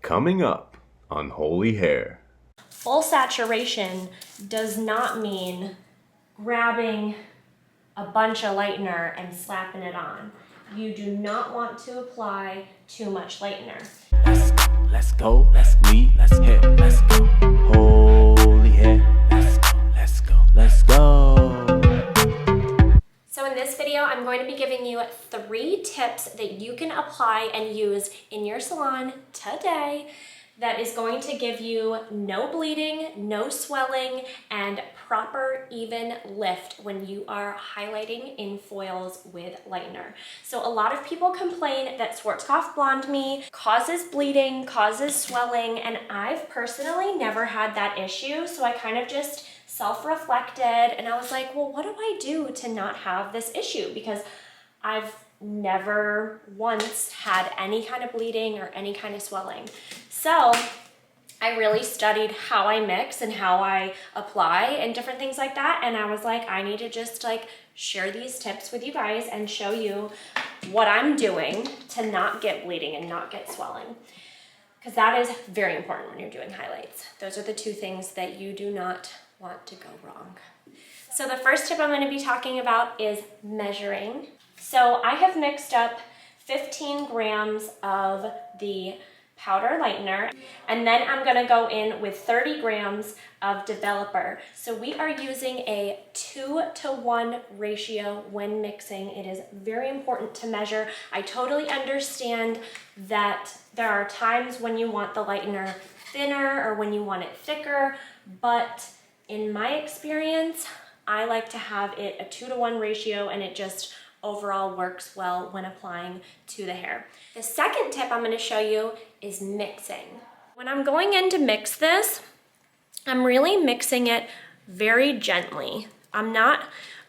Coming up on Holy Hair. Full saturation does not mean grabbing a bunch of lightener and slapping it on. You do not want to apply too much lightener. Let's go, let's lead, let's hit, let's go. Holy hair, let's go, let's go. So in this video, I'm going to be giving you 3 tips that you can apply and use in your salon today that is going to give you no bleeding, no swelling, and proper even lift when you are highlighting in foils with lightener. So a lot of people complain that Schwarzkopf blondeme causes bleeding, causes swelling, and I've personally never had that issue. So I kind of just self-reflected and I was like, well, what do I do to not have this issue? Because I've never once had any kind of bleeding or any kind of swelling. So I really studied how I mix and how I apply and different things like that. And I was like, I need to just share these tips with you guys and show you what I'm doing to not get bleeding and not get swelling. Because that is very important when you're doing highlights. Those are the 2 things that you do not want to go wrong. So the first tip I'm going to be talking about is measuring. So I have mixed up 15 grams of the powder lightener, and then I'm going to go in with 30 grams of developer. So we are using a 2-to-1 ratio when mixing. It is very important to measure. I totally understand that there are times when you want the lightener thinner or when you want it thicker, but in my experience, I like to have it a 2-to-1 ratio, and it just overall works well when applying to the hair. The second tip I'm going to show you is mixing. When I'm going in to mix this, I'm really mixing it very gently. I'm not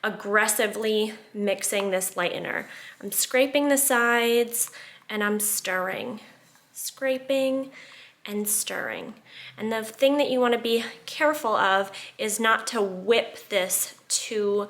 aggressively mixing this lightener. I'm scraping the sides and I'm stirring, scraping and stirring. And the thing that you want to be careful of is not to whip this too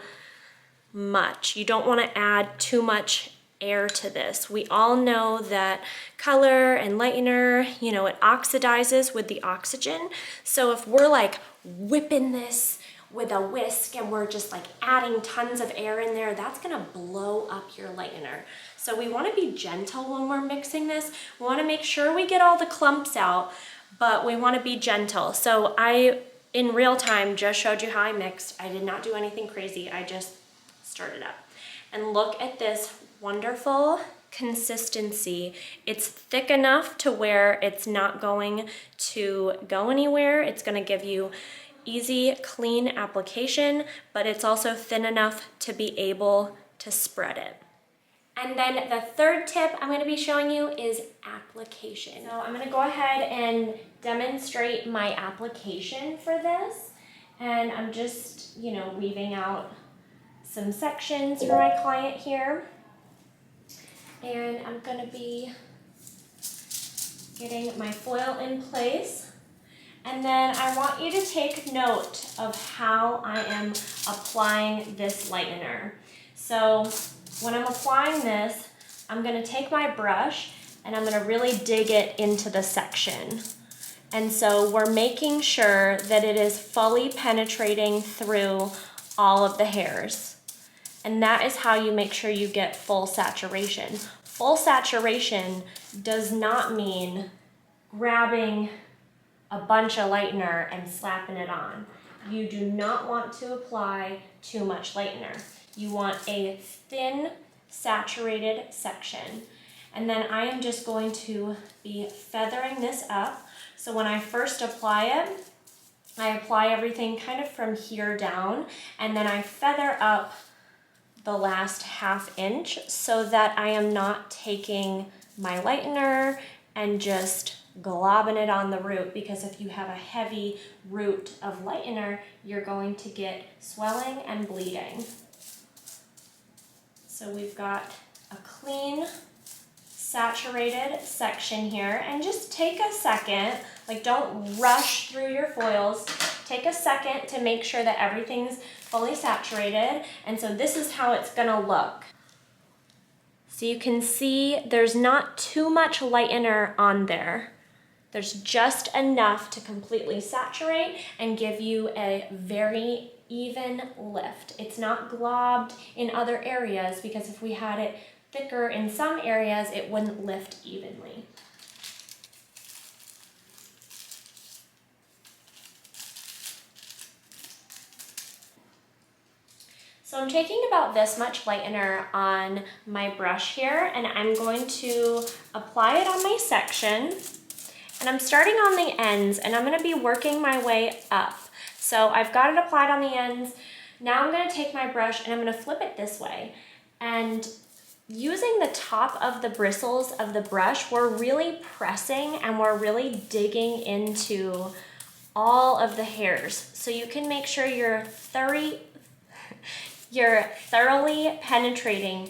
much. You don't want to add too much air to this. We all know that color and lightener, it oxidizes with the oxygen. So if we're whipping this with a whisk and we're just adding tons of air in there, that's gonna blow up your lightener. So we want to be gentle when we're mixing this. We want to make sure we get all the clumps out, but we want to be gentle. So I, in real time, just showed you how I mixed. I did not do anything crazy. I just stirred it up. And look at this wonderful consistency. It's thick enough to where it's not going to go anywhere. It's going to give you easy, clean application, but it's also thin enough to be able to spread it. And then the third tip I'm going to be showing you is application. So I'm going to go ahead and demonstrate my application for this. And I'm just, weaving out some sections for my client here. And I'm going to be getting my foil in place. And then I want you to take note of how I am applying this lightener. So when I'm applying this, I'm going to take my brush and I'm going to really dig it into the section. And so we're making sure that it is fully penetrating through all of the hairs. And that is how you make sure you get full saturation. Full saturation does not mean grabbing a bunch of lightener and slapping it on. You do not want to apply too much lightener. You want a thin, saturated section. And then I am just going to be feathering this up. So when I first apply it, I apply everything kind of from here down, and then I feather up the last ½ inch so that I am not taking my lightener and just globbing it on the root, because if you have a heavy root of lightener, you're going to get swelling and bleeding. So we've got a clean, saturated section here, and just take a second, don't rush through your foils. Take a second to make sure that everything's fully saturated. And so this is how it's gonna look. So you can see there's not too much lightener on there. There's just enough to completely saturate and give you a very even lift. It's not globbed in other areas, because if we had it thicker in some areas, it wouldn't lift evenly. So I'm taking about this much lightener on my brush here, and I'm going to apply it on my section. And I'm starting on the ends, and I'm gonna be working my way up. So I've got it applied on the ends. Now I'm gonna take my brush and I'm gonna flip it this way. And using the top of the bristles of the brush, we're really pressing and we're really digging into all of the hairs. So you can make sure you're thoroughly penetrating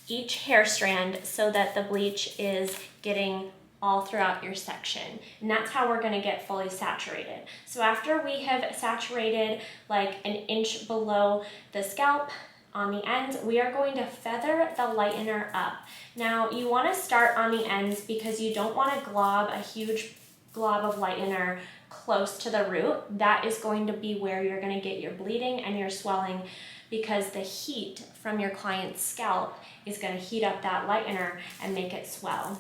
each hair strand so that the bleach is getting all throughout your section. And that's how we're gonna get fully saturated. So after we have saturated like an inch below the scalp on the ends, we are going to feather the lightener up. Now you wanna start on the ends because you don't wanna glob a huge glob of lightener close to the root. That is going to be where you're gonna get your bleeding and your swelling, because the heat from your client's scalp is gonna heat up that lightener and make it swell.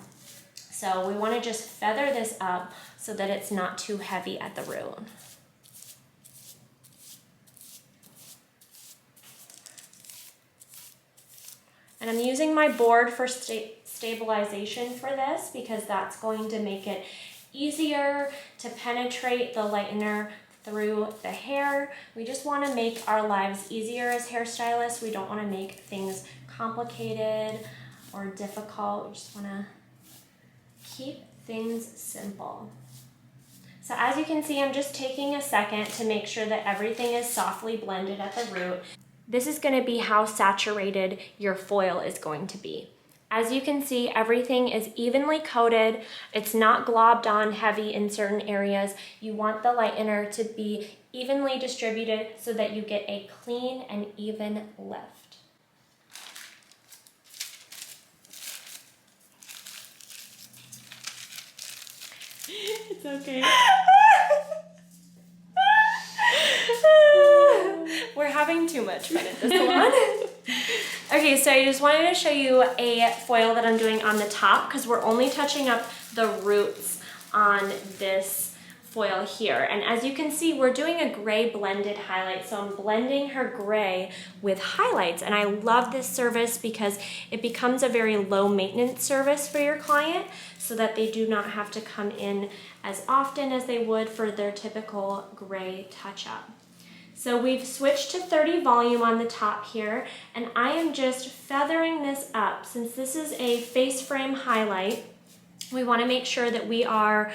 So we wanna just feather this up so that it's not too heavy at the root. And I'm using my board for stabilization for this, because that's going to make it easier to penetrate the lightener through the hair. We just want to make our lives easier as hairstylists. We don't want to make things complicated or difficult. We just want to keep things simple. So as you can see, I'm just taking a second to make sure that everything is softly blended at the root. This is going to be how saturated your foil is going to be. As you can see, everything is evenly coated. It's not globbed on heavy in certain areas. You want the lightener to be evenly distributed so that you get a clean and even lift. It's okay. We're having too much fun at this salon. Okay, so I just wanted to show you a foil that I'm doing on the top, because we're only touching up the roots on this foil here. And as you can see, we're doing a gray blended highlight. So I'm blending her gray with highlights. And I love this service because it becomes a very low maintenance service for your client, so that they do not have to come in as often as they would for their typical gray touch-up. So we've switched to 30 volume on the top here, and I am just feathering this up. Since this is a face frame highlight, we want to make sure that we are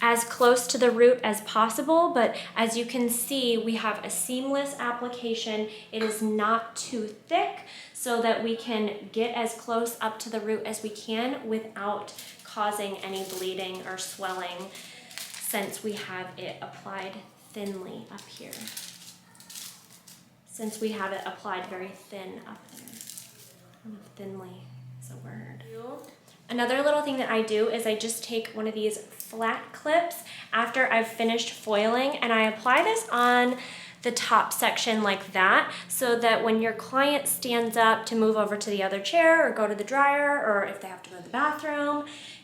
as close to the root as possible, but as you can see, we have a seamless application. It is not too thick, so that we can get as close up to the root as we can without causing any bleeding or swelling, since we have it applied thinly up here. Since we have it applied very thin up there. I don't know if thinly is a word. Another little thing that I do is I just take one of these flat clips after I've finished foiling, and I apply this on the top section like that, so that when your client stands up to move over to the other chair or go to the dryer, or if they have to go to the bathroom,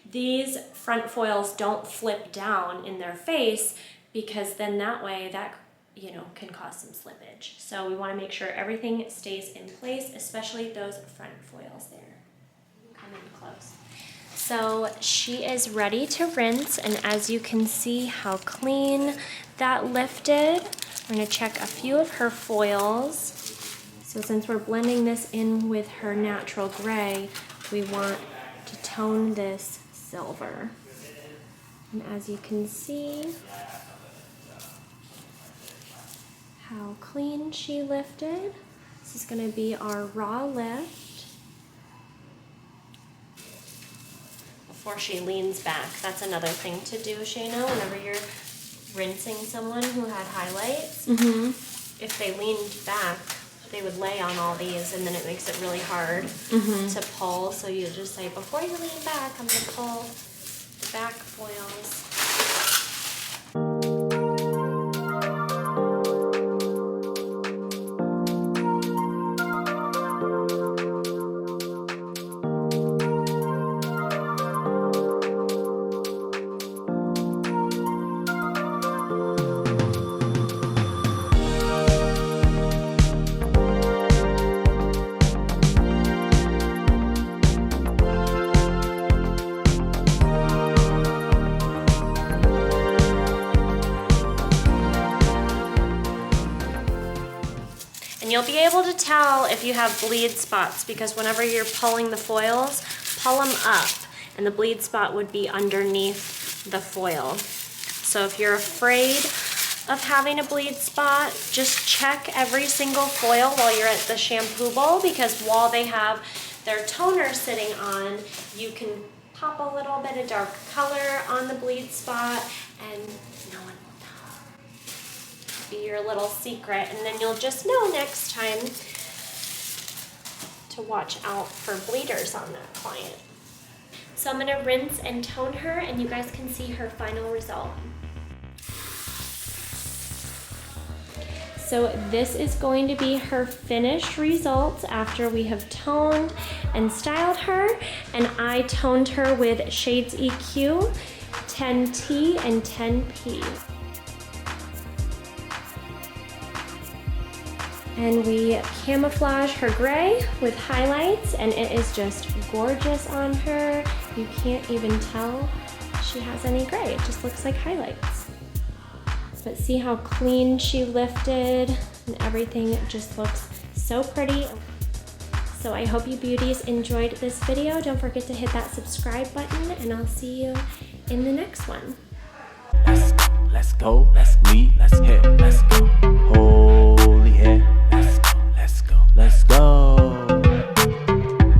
these front foils don't flip down in their face, because then that way that can cause some slippage. So we want to make sure everything stays in place, especially those front foils there. Come in close. So she is ready to rinse, and as you can see how clean that lifted, we're going to check a few of her foils. So since we're blending this in with her natural gray, we want to tone this silver. And as you can see, how clean she lifted. This is going to be our raw lift. Before she leans back, that's another thing to do, Shayna, whenever you're rinsing someone who had highlights. If they leaned back, they would lay on all these, and then it makes it really hard to pull. So you just say, before you lean back, I'm going to pull the back foils. And you'll be able to tell if you have bleed spots because whenever you're pulling the foils, pull them up and the bleed spot would be underneath the foil. So if you're afraid of having a bleed spot, just check every single foil while you're at the shampoo bowl, because while they have their toner sitting on, you can pop a little bit of dark color on the bleed spot and no one will know. Be your little secret, and then you'll just know next time to watch out for bleeders on that client. So I'm gonna rinse and tone her and you guys can see her final result. So this is going to be her finished results after we have toned and styled her. And I toned her with Shades EQ, 10T, and 10P. And we camouflage her gray with highlights, and it is just gorgeous on her. You can't even tell she has any gray. It just looks like highlights. But see how clean she lifted, and everything just looks so pretty. So I hope you beauties enjoyed this video. Don't forget to hit that subscribe button, and I'll see you in the next one. Let's go, let's lead, let's hit.